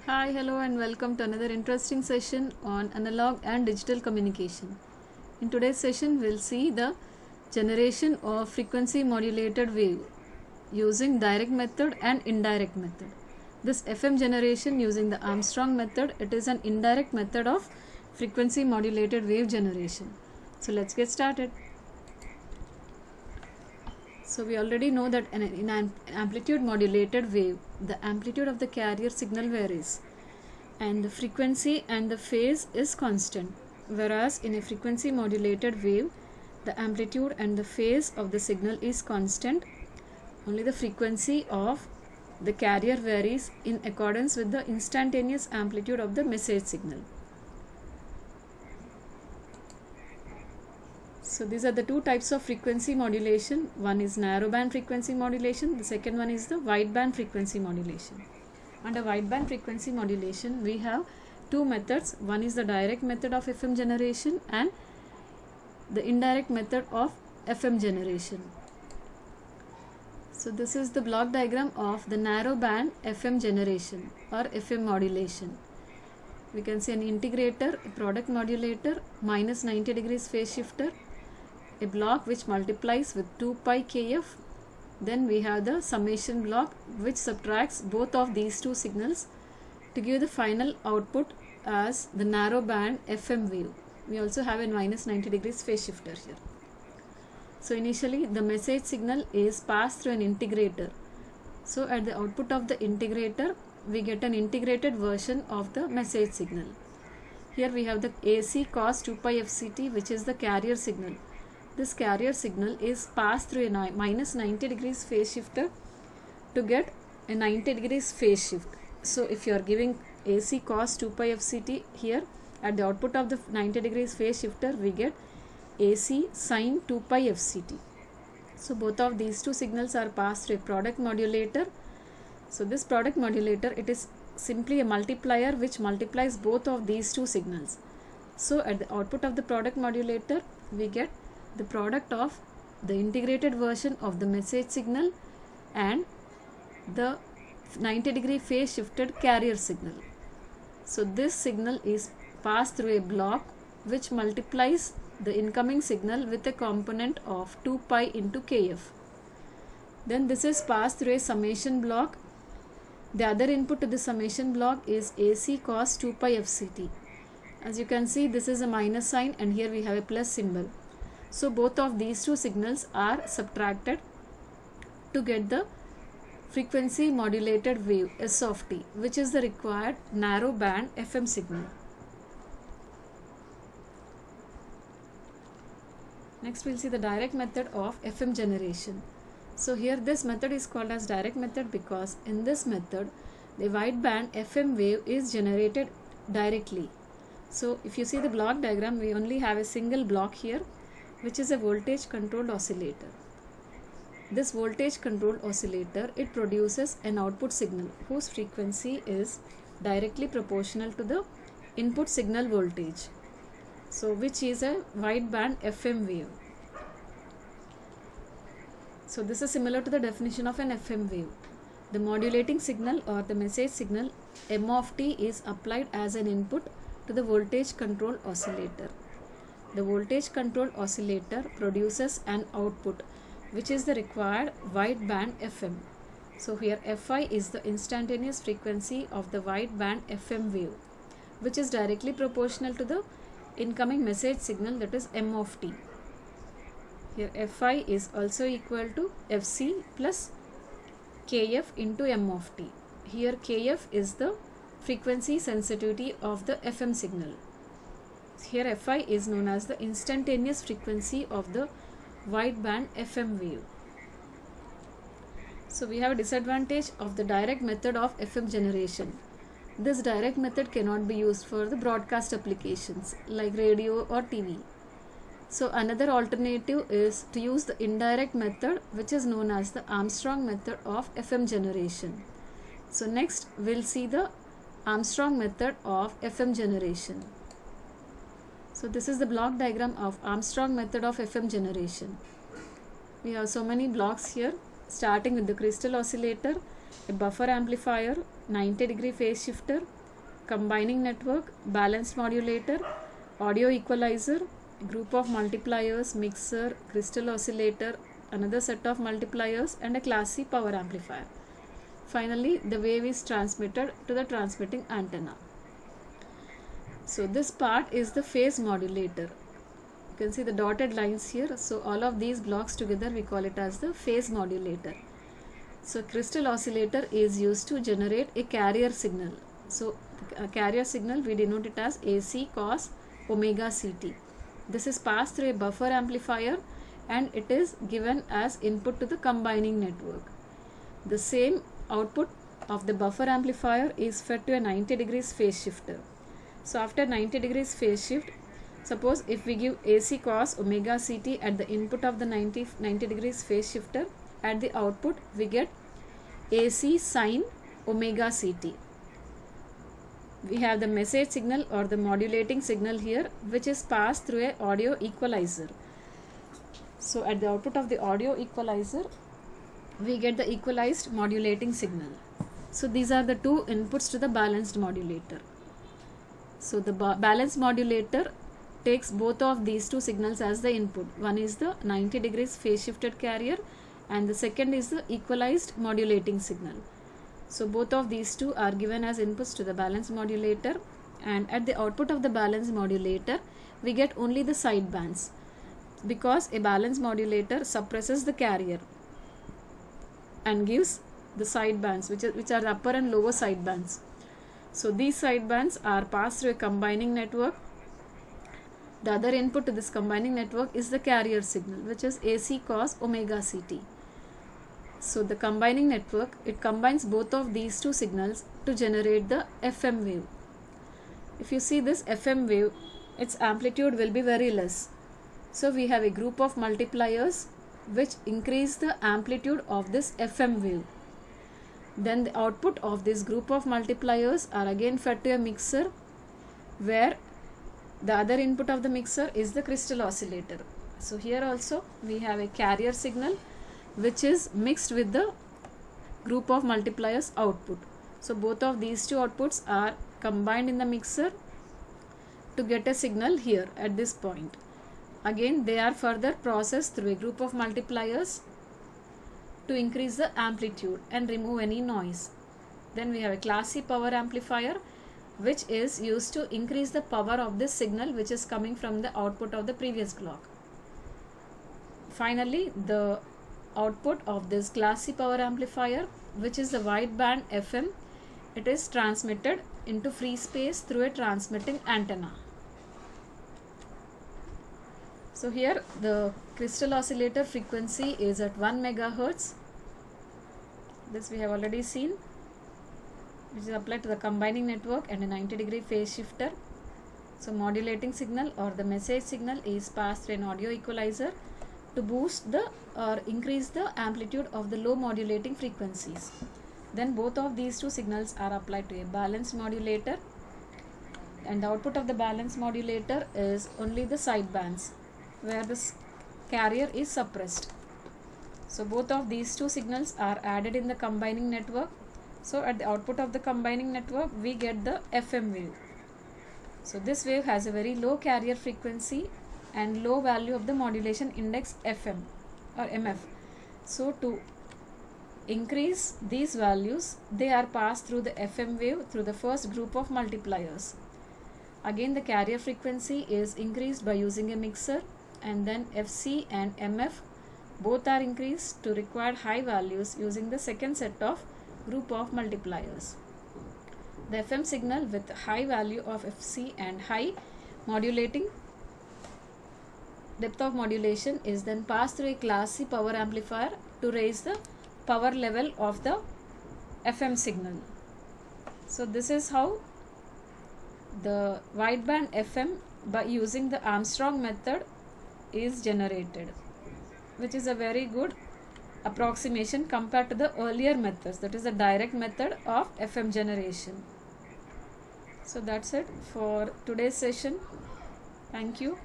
Hi, hello, and welcome to another interesting session on analog and digital communication. In today's session, we'll see the generation of frequency modulated wave using direct method and indirect method. This FM generation using the Armstrong method, it is an indirect method of frequency modulated wave generation. So let's get started. So we already know that in an amplitude modulated wave, the amplitude of the carrier signal varies and the frequency and the phase is constant, whereas in a frequency modulated wave, the amplitude and the phase of the signal is constant. Only the frequency of the carrier varies in accordance with the instantaneous amplitude of the message signal. So these are the two types of frequency modulation. One is narrowband frequency modulation. The second one is the wideband frequency modulation. Under wideband frequency modulation, we have two methods. One is the direct method of FM generation and the indirect method of FM generation. So this is the block diagram of the narrowband FM generation or FM modulation. We can see an integrator, a product modulator, minus 90 degrees phase shifter, a block which multiplies with 2 pi kf. Then we have the summation block which subtracts both of these two signals to give the final output as the narrow band FM wave. We also have a minus 90 degrees phase shifter here. So initially the message signal is passed through an integrator. So at the output of the integrator, we get an integrated version of the message signal. Here we have the AC cos 2 pi FCT, which is the carrier signal. This carrier signal is passed through a minus 90 degrees phase shifter to get a 90 degrees phase shift. So if you are giving AC cos 2 pi FCT, here at the output of the 90 degrees phase shifter, we get AC sin 2 pi FCT. So both of these two signals are passed through a product modulator. So this product modulator, it is simply a multiplier which multiplies both of these two signals. So at the output of the product modulator, we get the product of the integrated version of the message signal and the 90 degree phase shifted carrier signal. So this signal is passed through a block which multiplies the incoming signal with a component of 2 pi into kf. Then this is passed through a summation block. The other input to the summation block is AC cos 2 pi FCT. As you can see, this is a minus sign and here we have a plus symbol. So both of these two signals are subtracted to get the frequency modulated wave S of t, which is the required narrow band FM signal. Next we'll see the direct method of FM generation. So here this method is called as direct method because in this method the wideband FM wave is generated directly. So if you see the block diagram, we only have a single block here, which is a voltage controlled oscillator. This voltage controlled oscillator, it produces an output signal whose frequency is directly proportional to the input signal voltage. So which is a wideband FM wave. So this is similar to the definition of an FM wave. The modulating signal or the message signal M of t is applied as an input to the voltage controlled oscillator. The voltage controlled oscillator produces an output which is the required wideband FM. So here Fi is the instantaneous frequency of the wideband FM wave, which is directly proportional to the incoming message signal, that is M of t. Here Fi is also equal to Fc plus Kf into M of t. Here Kf is the frequency sensitivity of the FM signal. Here Fi is known as the instantaneous frequency of the wideband FM wave. So we have a disadvantage of the direct method of FM generation. This direct method cannot be used for the broadcast applications like radio or TV. So another alternative is to use the indirect method, which is known as the Armstrong method of FM generation. So next we'll see the Armstrong method of FM generation. So this is the block diagram of Armstrong method of FM generation. We have so many blocks here, starting with the crystal oscillator, a buffer amplifier, 90 degree phase shifter, combining network, balanced modulator, audio equalizer, group of multipliers, mixer, crystal oscillator, another set of multipliers, and a Class C power amplifier. Finally, the wave is transmitted to the transmitting antenna. So this part is the phase modulator. You can see the dotted lines here. So all of these blocks together we call it as the phase modulator. So crystal oscillator is used to generate a carrier signal. So a carrier signal we denote it as AC cos omega CT. This is passed through a buffer amplifier and it is given as input to the combining network. The same output of the buffer amplifier is fed to a 90 degrees phase shifter. So after 90 degrees phase shift, suppose if we give AC cos omega CT at the input of the 90 degrees phase shifter, at the output we get AC sin omega CT. We have the message signal or the modulating signal here, which is passed through a audio equalizer. So at the output of the audio equalizer, we get the equalized modulating signal. So these are the two inputs to the balanced modulator. So the balanced modulator takes both of these two signals as the input. One is the 90 degrees phase shifted carrier and the second is the equalized modulating signal. So both of these two are given as inputs to the balanced modulator, and at the output of the balanced modulator we get only the side bands, because a balanced modulator suppresses the carrier and gives the side bands which are the upper and lower side bands. So these side bands are passed through a combining network. The other input to this combining network is the carrier signal, which is AC cos omega CT. So the combining network, it combines both of these two signals to generate the FM wave. If you see this FM wave, its amplitude will be very less. So we have a group of multipliers which increase the amplitude of this FM wave. Then the output of this group of multipliers are again fed to a mixer, where the other input of the mixer is the crystal oscillator. So here also we have a carrier signal which is mixed with the group of multipliers output. So both of these two outputs are combined in the mixer to get a signal here at this point. Again they are further processed through a group of multipliers to increase the amplitude and remove any noise. Then we have a Class C power amplifier, which is used to increase the power of this signal which is coming from the output of the previous block. Finally, the output of this Class C power amplifier, which is the wideband FM, it is transmitted into free space through a transmitting antenna. So here the crystal oscillator frequency is at 1 megahertz. This we have already seen, which is applied to the combining network and a 90 degree phase shifter. So modulating signal or the message signal is passed through an audio equalizer to boost the or increase the amplitude of the low modulating frequencies. Then both of these two signals are applied to a balanced modulator, and the output of the balanced modulator is only the side bands where this carrier is suppressed. So both of these two signals are added in the combining network. So at the output of the combining network we get the FM wave. So this wave has a very low carrier frequency and low value of the modulation index FM or MF. So to increase these values, they are passed through the FM wave through the first group of multipliers. Again the carrier frequency is increased by using a mixer, and then FC and MF both are increased to required high values using the second set of group of multipliers. The FM signal with high value of FC and high modulating depth of modulation is then passed through a Class C power amplifier to raise the power level of the FM signal. So this is how the wideband FM by using the Armstrong method is generated, which is a very good approximation compared to the earlier methods, that is the direct method of FM generation. So that's it for today's session. Thank you.